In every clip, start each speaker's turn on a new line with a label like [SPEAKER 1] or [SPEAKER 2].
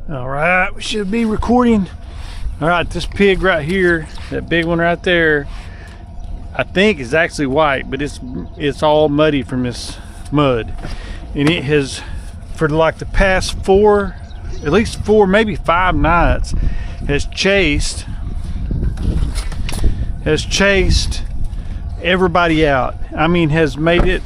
[SPEAKER 1] All right, we should be recording. All right, this pig right here, that big one right there, I think is actually white, but it's all muddy from this mud. And it has, for like the past at least four, maybe 5 nights, has chased everybody out. I mean, has made it.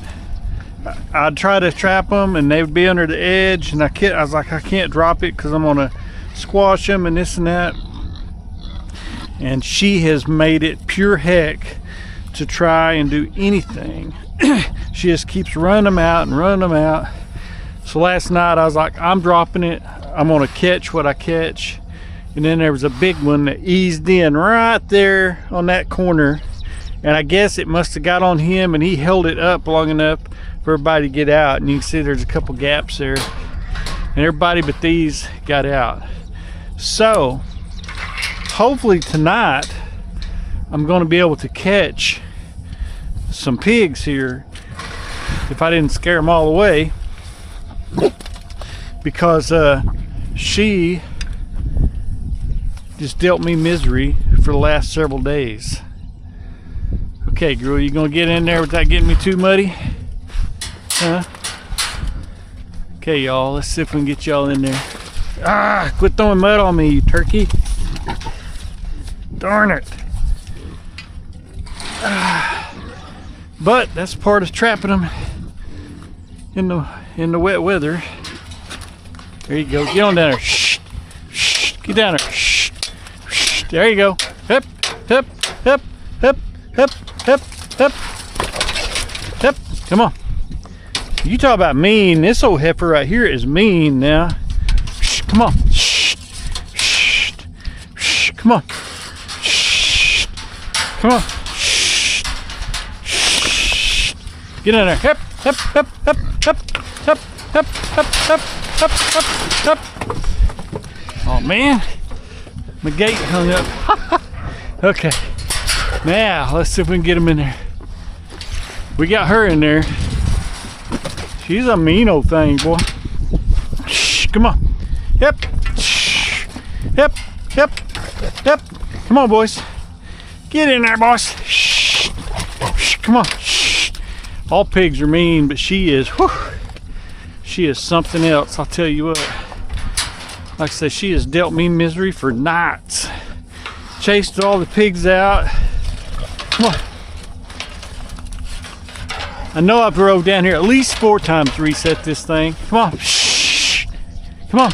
[SPEAKER 1] I'd try to trap them and they would be under the edge, and I was like, I can't drop it because I'm gonna squash them and this and that. And she has made it pure heck to try and do anything. She just keeps running them out and running them out. So last night I was like, I'm dropping it. I'm gonna catch what I catch. And then there was a big one that eased in right there on that corner. And I guess it must have got on him and he held it up long enough for everybody to get out. And you can see there's a couple gaps there. And everybody but these got out. So hopefully tonight I'm going to be able to catch some pigs here if I didn't scare them all away, because she just dealt me misery for the last several days. Okay, girl, you gonna get in there without getting me too muddy? Huh? Okay, y'all, let's see if we can get y'all in there. Ah, quit throwing mud on me, you turkey. Darn it. But that's part of trapping them in the wet weather. There you go. Get on down there. Shh. Shh. Get down there. Shh. Shh. There you go. Hip. Hip. Hip. Hip. Hip. Hip. Hip. Hip. Come on. You talk about mean. This old heifer right here is mean now. Shh. Come on. Shh. Shh. Shh. Come on. Shh. Come on. Shh. Shh. Get in there. Hip. Hip. Hip. Hip. Hip. Hip. Hip. Hip. Hip. Hip. Hip. Hip. Oh man, my gate hung up. Okay, now let's see if we can get him in there. We got her in there. She's a mean old thing, boy. Shh, come on. Yep. Shh. Yep. Yep. Yep. Come on, boys. Get in there, boys. Shh. Shh. Come on. Shh. All pigs are mean, but she is. Whew, she is something else, I'll tell you what. Like I said, she has dealt me misery for nights. Chased all the pigs out. Come on. I know I've drove down here at least 4 times to reset this thing. Come on. Shh. Come on.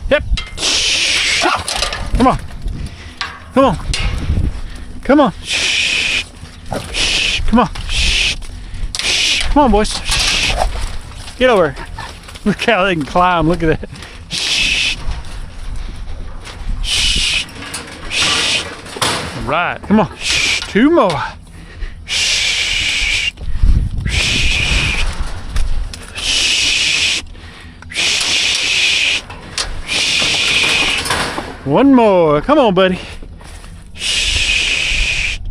[SPEAKER 1] Yep. Shh. Come on. Come on. Come on. Shh. Shh. Come on. Shh. Shh. Come on, boys. Shh. Get over. Look how they can climb. Look at that. Shh. Shh. Shh. All right. Come on. Shh. 2 more. Shh. Shh. Shh. Shh. Shh. 1 more. Come on, buddy. Shh.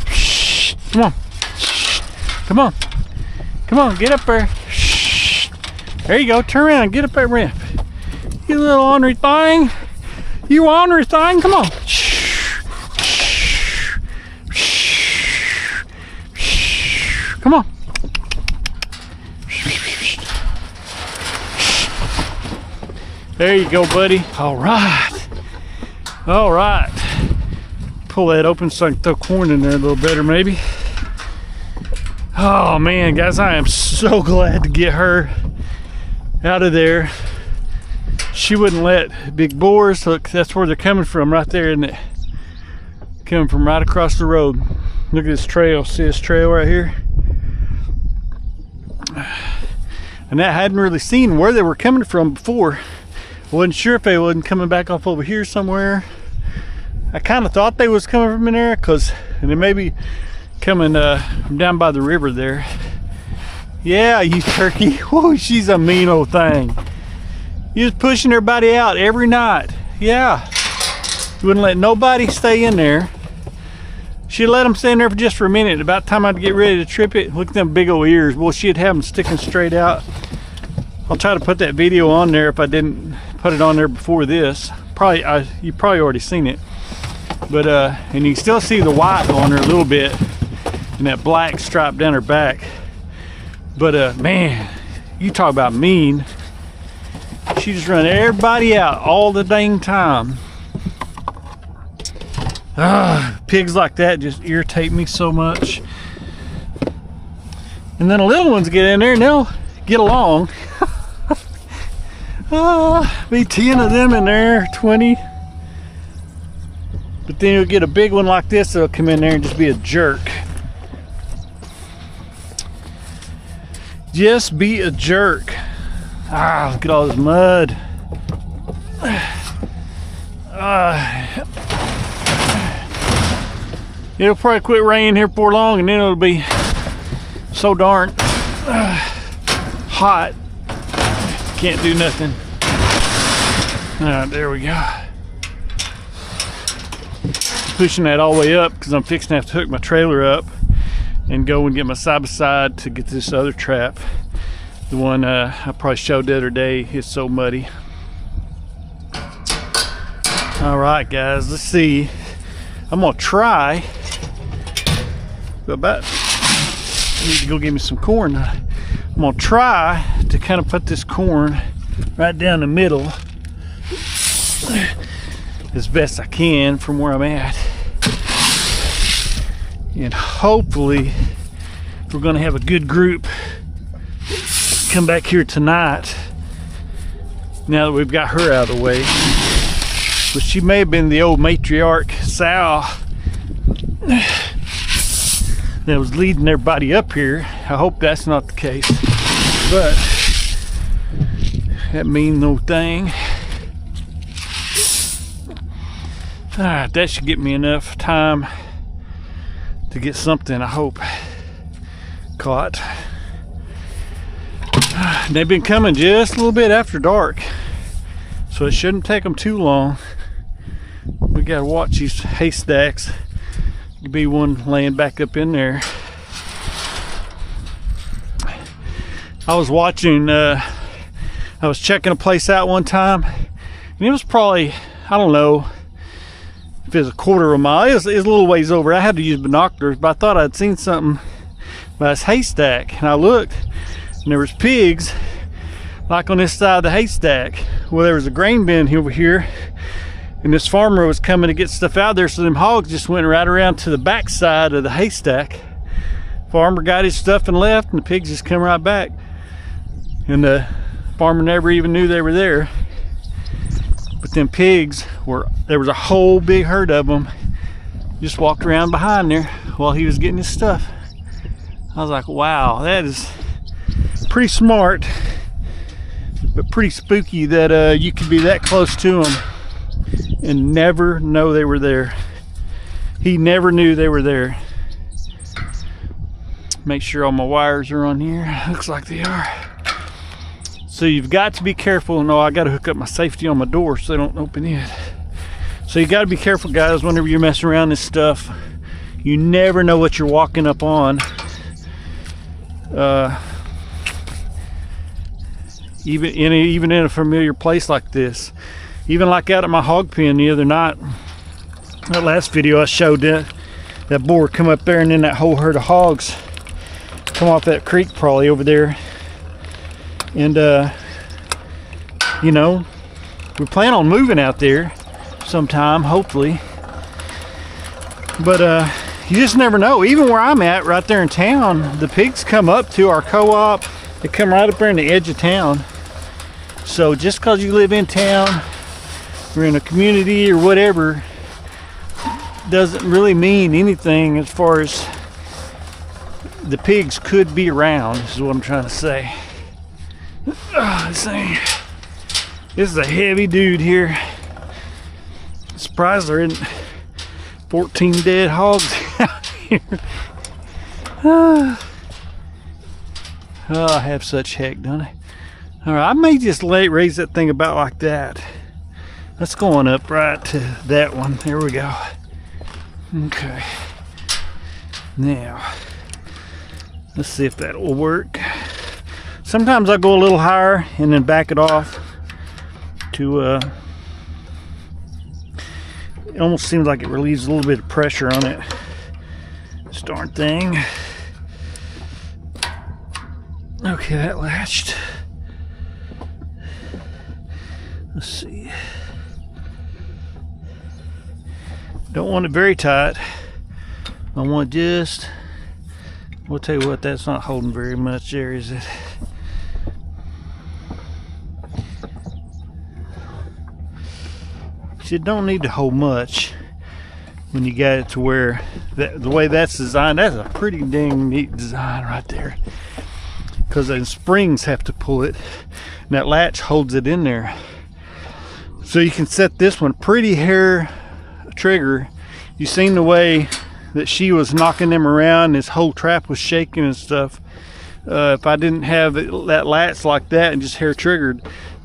[SPEAKER 1] Shh. Come on. Shh. Come on. Come on. Get up there. Shh. There you go. Turn around. Get up that ramp. You little ornery thing. You ornery thing. Come on. Shh. Shh. Shh. Come on. There you go, buddy. All right. All right. Pull that open so I can throw corn in there a little better, maybe. Oh man, guys, I am so glad to get her out of there. She wouldn't let big boars. Look, that's where they're coming from, right there, isn't it? Coming from right across the road. Look at this trail. See this trail right here? And I hadn't really seen where they were coming from before. I wasn't sure if they wasn't coming back off over here somewhere. I kind of thought they was coming from in there, and they may be coming from down by the river there. Yeah, you turkey. Whoa, she's a mean old thing. You're just pushing everybody out every night. Yeah. You wouldn't let nobody stay in there. She'd let them stay in there for a minute. About the time I'd get ready to trip it, look at them big old ears. Well, she'd have them sticking straight out. I'll try to put that video on there if I didn't put it on there before this. You probably already seen it. But and you can still see the white on her a little bit and that black stripe down her back. But man, you talk about mean. She just run everybody out all the dang time. Pigs like that just irritate me so much. And then the little ones get in there and they'll get along. Be 10 of them in there, 20. But then you'll get a big one like this that'll come in there and just be a jerk. Just be a jerk. Look at all this mud. It'll probably quit raining here before long, and then it'll be so darn hot. Can't do nothing. There we go. Pushing that all the way up because I'm fixing to have to hook my trailer up and go and get my side-by-side to get this other trap. The one I probably showed the other day is so muddy. All right, guys, let's see. I'm gonna try. I need to go get me some corn. I'm gonna try to kind of put this corn right down the middle as best I can from where I'm at. And hopefully we're gonna have a good group come back here tonight now that we've got her out of the way. But she may have been the old matriarch sow that was leading everybody up here. I hope that's not the case, but that means no thing. Alright, that should get me enough time to get something, I hope, caught. They've been coming just a little bit after dark, so it shouldn't take them too long. We gotta watch these haystacks. Could be one laying back up in there. I was watching, I was checking a place out one time, and it was probably, I don't know if it was a quarter of a mile. It was a little ways over. I had to use binoculars, but I thought I'd seen something by this haystack, and I looked, and there was pigs like on this side of the haystack. Well, there was a grain bin over here, and this farmer was coming to get stuff out there, so them hogs just went right around to the back side of the haystack. Farmer got his stuff and left, and the pigs just come right back. And the farmer never even knew they were there. But them pigs there was a whole big herd of them just walked around behind there while he was getting his stuff. I was like, wow, that is pretty smart, but pretty spooky that you could be that close to them and never know they were there. He never knew they were there. Make sure all my wires are on here. Looks like they are. So you've got to be careful. No, I got to hook up my safety on my door so they don't open it. So you got to be careful, guys, whenever you're messing around this stuff. You never know what you're walking up on. Even in a familiar place like this. Even like out at my hog pen the other night. That last video I showed that boar come up there, and then that whole herd of hogs come off that creek probably over there. And you know, we plan on moving out there sometime, hopefully. But you just never know. Even where I'm at right there in town, the pigs come up to our co-op. They come right up there in the edge of town. So just because you live in town or in a community or whatever doesn't really mean anything as far as the pigs could be around, is what I'm trying to say. This is a heavy dude here. Surprised there isn't 14 dead hogs out here. Oh, I have such heck, don't I? All right, I may just raise that thing about like that. Let's go on up right to that one. There we go. Okay. Now, let's see if that will work. Sometimes I go a little higher and then back it off to it almost seems like it relieves a little bit of pressure on it. This darn thing. Okay, that latched. Let's see. Don't want it very tight. I want just, we'll tell you what, that's not holding very much there, is it? You don't need to hold much when you got it to where that, the way that's designed, that's a pretty dang neat design right there, because the springs have to pull it and that latch holds it in there. So you can set this one pretty hair trigger. You seen the way that she was knocking them around, this whole trap was shaking and stuff. If I didn't have that latch like that and just hair triggered,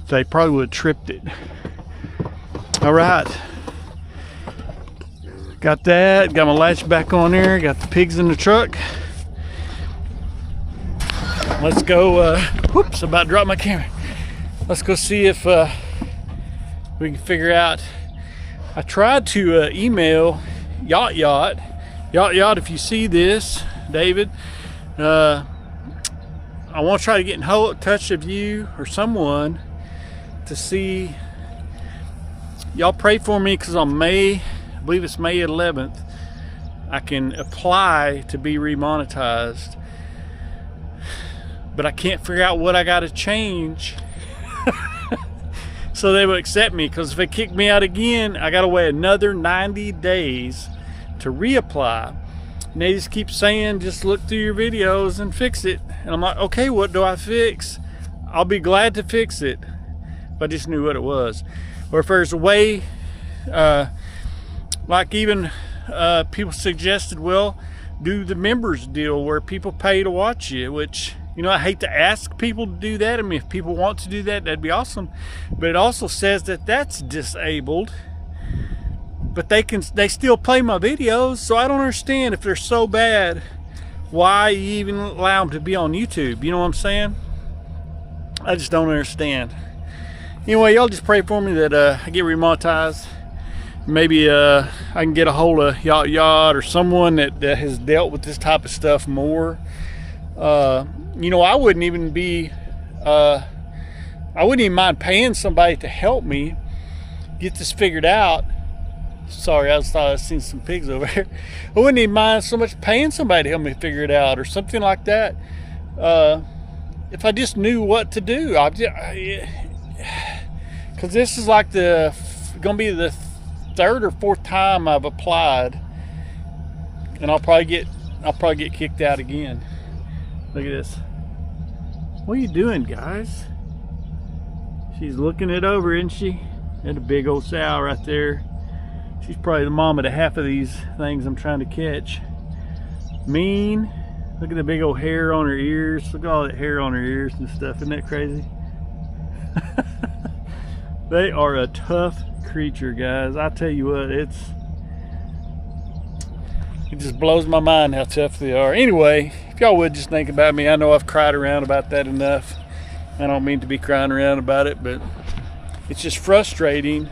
[SPEAKER 1] they probably would have tripped it. All right, got that, got my latch back on there, got the pigs in the truck. Let's go, whoops, about to drop my camera. Let's go see if we can figure out. I tried to email Yacht, if you see this, David, I want to try to get in touch with you or someone to see. Y'all pray for me, because on I believe it's May 11th, I can apply to be remonetized, but I can't figure out what I got to change so they will accept me. Because if they kick me out again, I got to wait another 90 days to reapply. And they just keep saying, just look through your videos and fix it. And I'm like, okay, what do I fix? I'll be glad to fix it if I just knew what it was. Or if there's a way, like even people suggested, well, do the members deal where people pay to watch you, which, you know, I hate to ask people to do that. I mean, if people want to do that, that'd be awesome. But it also says that that's disabled, but they still play my videos. So I don't understand, if they're so bad, why you even allow them to be on YouTube. You know what I'm saying? I just don't understand. Anyway, y'all just pray for me that I get remonetized. Maybe I can get a hold of Yacht or someone that has dealt with this type of stuff more. You know, I wouldn't even mind paying somebody to help me get this figured out. Sorry, I thought I seen some pigs over here. I wouldn't even mind so much paying somebody to help me figure it out or something like that. If I just knew what to do. Because this is like gonna be the third or fourth time I've applied, and I'll probably get kicked out again. Look at this. What are you doing, guys? She's looking it over, isn't she? And a big old sow right there. She's probably the mama to half of these things I'm trying to catch. Mean. Look at the big old hair on her ears. Look at all that hair on her ears and stuff. Isn't that crazy? They are a tough creature, guys. I tell you what, it just blows my mind how tough they are. Anyway, if y'all would just think about me. I know I've cried around about that enough. I don't mean to be crying around about it, but it's just frustrating.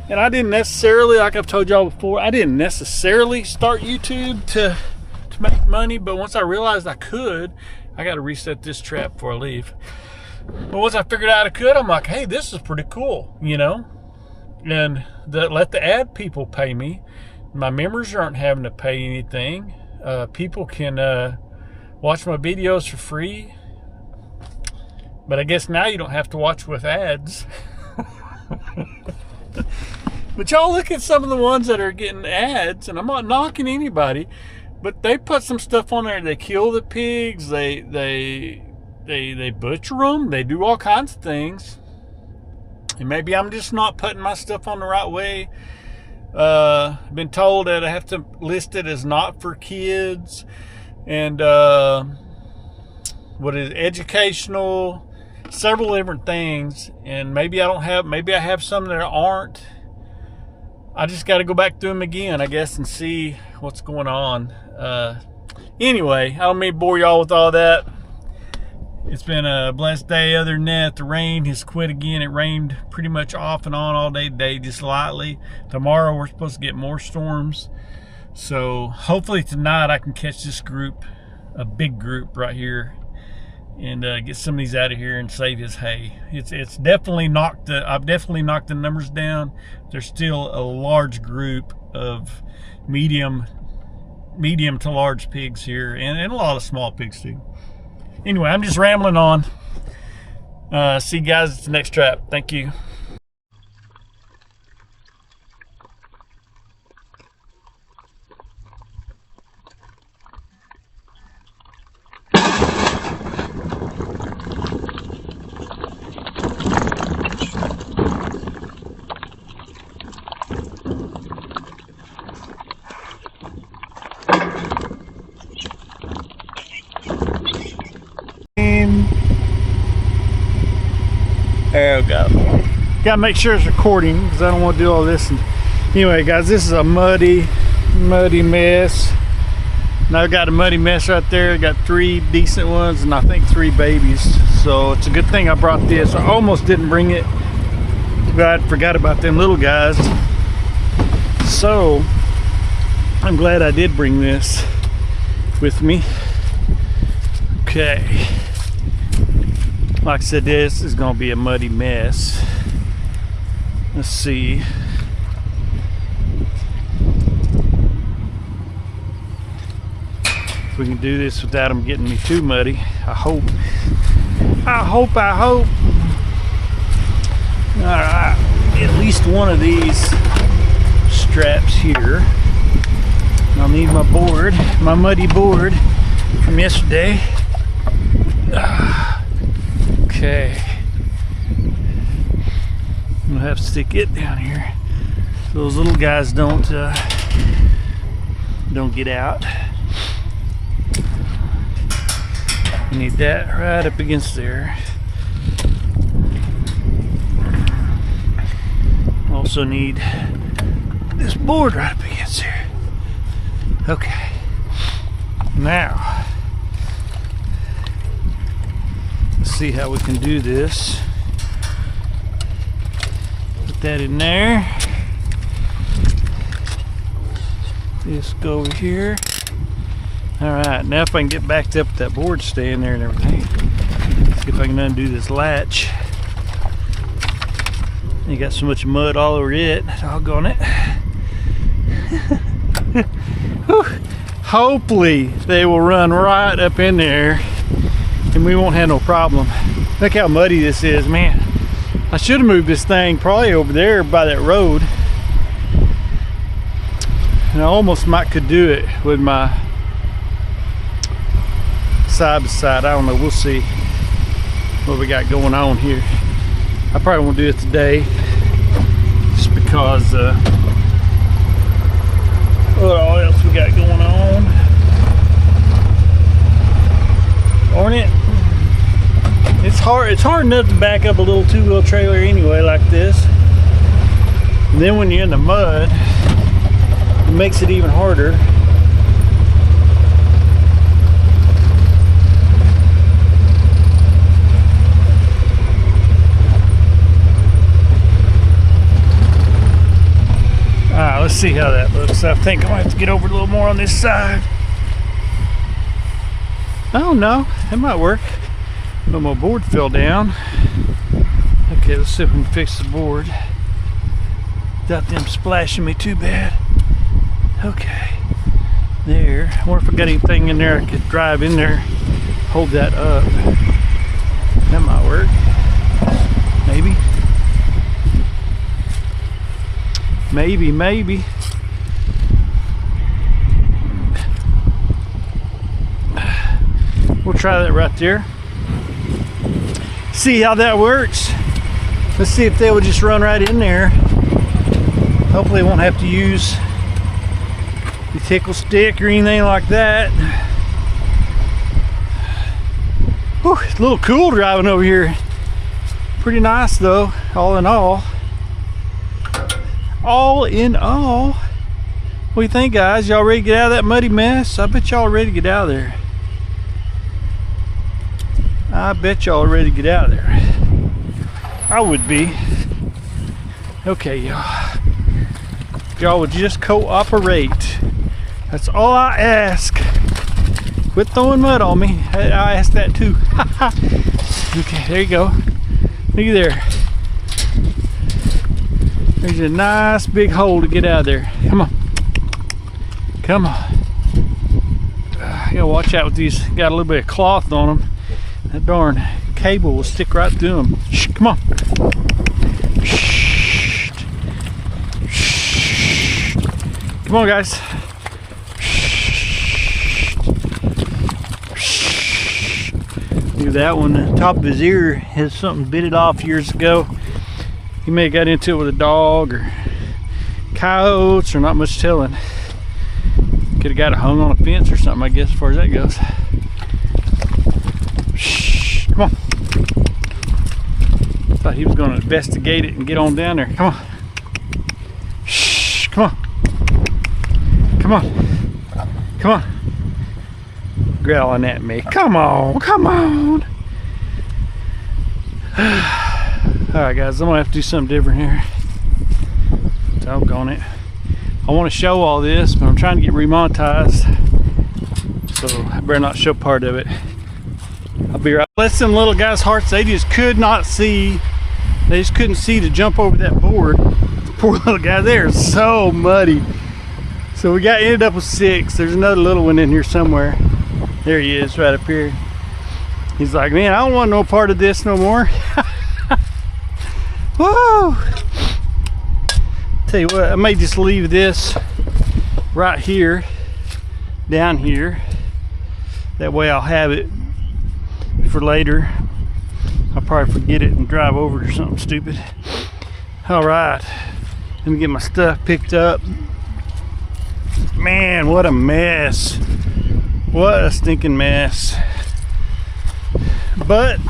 [SPEAKER 1] And I didn't necessarily, like I've told y'all before, I didn't necessarily start YouTube to make money, but once I realized I could, I got to reset this trap before I leave. But once I figured out I could, I'm like, hey, this is pretty cool, you know? And let the ad people pay me. My members aren't having to pay anything. People can watch my videos for free. But I guess now you don't have to watch with ads. But y'all look at some of the ones that are getting ads, and I'm not knocking anybody, but they put some stuff on there. They kill the pigs, they butcher them, they do all kinds of things. And maybe I'm just not putting my stuff on the right way. I've been told that I have to list it as not for kids, and educational, several different things. And maybe I have some that aren't. I just got to go back through them again, I guess, and see what's going on. Anyway, I don't mean to bore y'all with all that. It's been a blessed day. Other than that, the rain has quit again. It rained pretty much off and on all day today, just lightly. Tomorrow we're supposed to get more storms. So hopefully tonight I can catch this group, a big group right here, and get some of these out of here and save his hay. It's definitely knocked I've definitely knocked the numbers down. There's still a large group of medium to large pigs here, and a lot of small pigs too. Anyway, I'm just rambling on. See you guys at the next trap. Thank you. There we go. Gotta make sure it's recording because I don't want to do all this. And anyway, guys, this is a muddy mess. Now I got a muddy mess right there. I got 3 decent ones and I think 3 babies. So it's a good thing I brought this. I almost didn't bring it, but I forgot about them little guys. So I'm glad I did bring this with me. Okay. Like I said, this is going to be a muddy mess. Let's see. If we can do this without them getting me too muddy. I hope. Alright. At least one of these straps here. I'll need my board, my muddy board from yesterday. Okay, I'm gonna have to stick it down here so those little guys don't get out. You need that right up against there. Also need this board right up against here. Okay, now see how we can do this. Put that in there. This go over here. Alright, now if I can get backed up with that board staying there and everything. See if I can undo this latch. You got so much mud all over it. Doggone it. Hopefully they will run right up in there and we won't have no problem. Look how muddy this is, man. I should have moved this thing probably over there by that road. And I almost could do it with my side by side. I don't know, we'll see what we got going on here. I probably won't do it today just because what else we got going on? Darn it. It's hard enough to back up a little 2-wheel trailer anyway like this. And then when you're in the mud, it makes it even harder. Alright, let's see how that looks. I think I might have to get over a little more on this side. Oh no, that might work. But my board fell down. Okay, let's see if we can fix the board without them splashing me too bad. Okay, there. I wonder if I got anything in there I could drive in there, hold that up. That might work. Maybe. Maybe. We'll try that right there. See how that works. Let's see if they will just run right in there. Hopefully they won't have to use the tickle stick or anything like that. Whew, it's a little cool driving over here. Pretty nice though, all in all. All in all. What do you think, guys? Y'all ready to get out of that muddy mess? I bet y'all ready to get out of there. I bet y'all ready to get out of there. I would be. Okay, y'all. Y'all would just cooperate. That's all I ask. Quit throwing mud on me. I asked that too. Okay, there you go. Look at there. There's a nice big hole to get out of there. Come on. Come on. I gotta watch out with these. Got a little bit of cloth on them. That darn cable will stick right through them. Shh, come on. Shh. Shh. Come on, guys. Shh. Look at that one. The top of his ear has something bit it off years ago. He may have got into it with a dog or coyotes or not much telling. Could have got it hung on a fence or something, I guess, as far as that goes. Shh, come on. Thought he was going to investigate it and get on down there. Come on. Shh, come on. Come on. Come on. Growling at me. Come on, come on. Alright guys, I'm gonna have to do something different here. Doggone it. I want to show all this, but I'm trying to get remonetized, so I better not show part of it. I'll be right. Bless them little guys' hearts, they just could not see. They just couldn't see to jump over that board. The poor little guy there is so muddy. So we ended up with 6. There's another little one in here somewhere. There he is, right up here. He's like, man, I don't want no part of this no more. Whoa! Tell you what, I may just leave this right here, down here. That way I'll have it for later. I'll probably forget it and drive over it or something stupid. All right, let me get my stuff picked up. Man, what a mess. What a stinking mess. But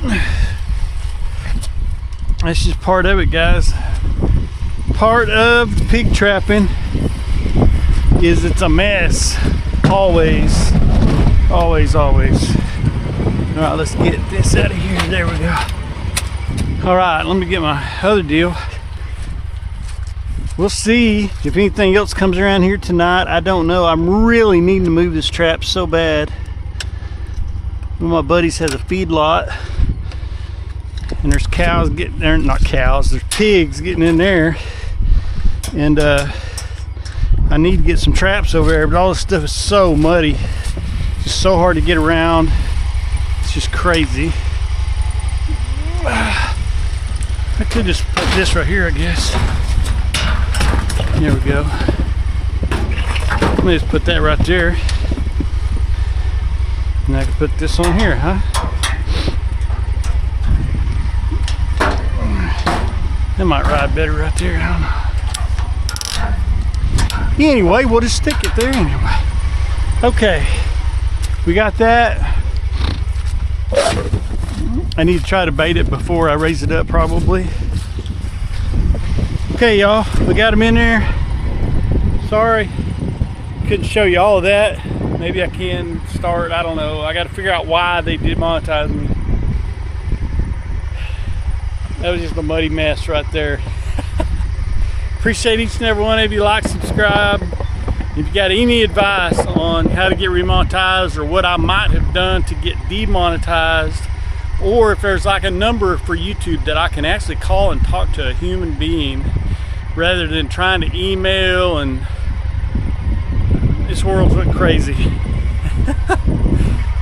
[SPEAKER 1] that's just part of it, guys. Part of pig trapping is it's a mess. Always. Always, always. All right, let's get this out of here. There we go. All right, let me get my other deal. We'll see if anything else comes around here tonight. I don't know. I'm really needing to move this trap so bad. One of my buddies has a feedlot, and there's cows getting there. Not cows, there's pigs getting in there. And I need to get some traps over there, but all this stuff is so muddy. It's just so hard to get around. It's just crazy. I could just put this right here, I guess. There we go. Let me just put that right there. And I can put this on here, huh? That might ride better right there, I don't know. Anyway, we'll just stick it there anyway. Okay, we got that. I need to try to bait it before I raise it up, probably. Okay, y'all, we got them in there. Sorry, couldn't show you all of that. Maybe I can start, I don't know. I got to figure out why they demonetized me. That was just a muddy mess right there. Appreciate each and every one of you. Like, subscribe. If you got any advice on how to get remonetized or what I might have done to get demonetized, or if there's like a number for YouTube that I can actually call and talk to a human being rather than trying to email, and this world's went crazy.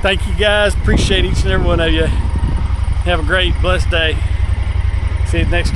[SPEAKER 1] Thank you guys. Appreciate each and every one of you. Have a great, blessed day. See you next trip.